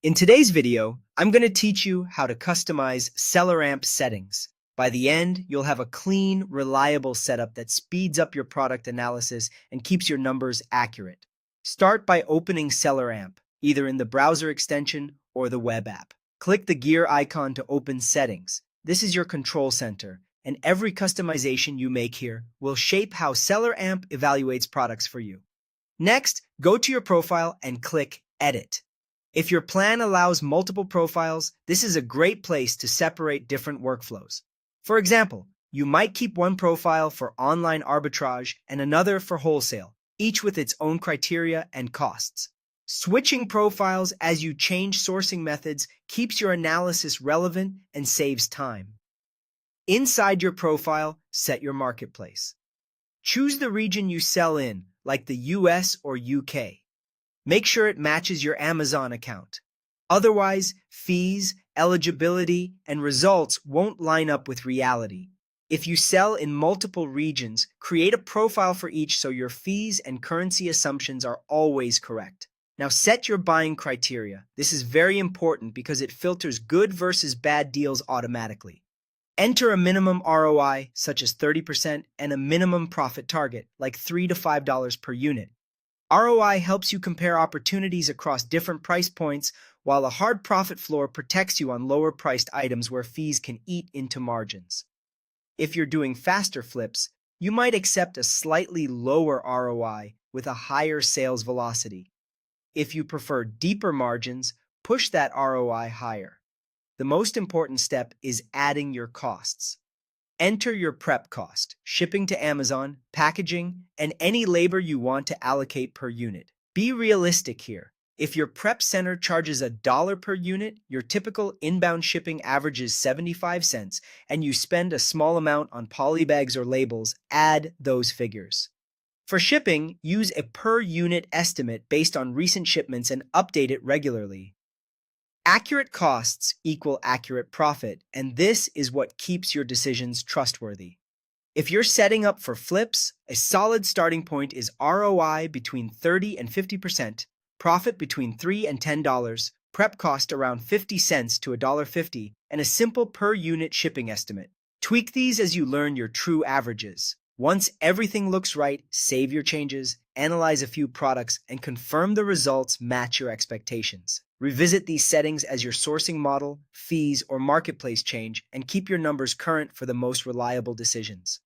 In today's video, I'm going to teach you how to customize Selleramp settings. By the end, you'll have a clean, reliable setup that speeds up your product analysis and keeps your numbers accurate. Start by opening Selleramp, either in the browser extension or the web app. Click the gear icon to open Settings. This is your control center, and every customization you make here will shape how Selleramp evaluates products for you. Next, go to your profile and click Edit. If your plan allows multiple profiles, this is a great place to separate different workflows. For example, you might keep one profile for online arbitrage and another for wholesale, each with its own criteria and costs. Switching profiles as you change sourcing methods keeps your analysis relevant and saves time. Inside your profile, set your marketplace. Choose the region you sell in, like the US or UK. Make sure it matches your Amazon account. Otherwise, fees, eligibility, and results won't line up with reality. If you sell in multiple regions, create a profile for each so your fees and currency assumptions are always correct. Now set your buying criteria. This is very important because it filters good versus bad deals automatically. Enter a minimum ROI, such as 30%, and a minimum profit target, like $3 to $5 per unit. ROI helps you compare opportunities across different price points, while a hard profit floor protects you on lower-priced items where fees can eat into margins. If you're doing faster flips, you might accept a slightly lower ROI with a higher sales velocity. If you prefer deeper margins, push that ROI higher. The most important step is adding your costs. Enter your prep cost, shipping to Amazon, packaging, and any labor you want to allocate per unit. Be realistic here. If your prep center charges $1 per unit, your typical inbound shipping averages 75 cents, and you spend a small amount on polybags or labels, add those figures. For shipping, use a per unit estimate based on recent shipments and update it regularly. Accurate costs equal accurate profit, and this is what keeps your decisions trustworthy. If you're setting up for flips, a solid starting point is ROI between 30 and 50%, profit between $3 and $10, prep cost around 50 cents to $1.50, and a simple per unit shipping estimate. Tweak these as you learn your true averages. Once everything looks right, save your changes, analyze a few products, and confirm the results match your expectations. Revisit these settings as your sourcing model, fees, or marketplace change, and keep your numbers current for the most reliable decisions.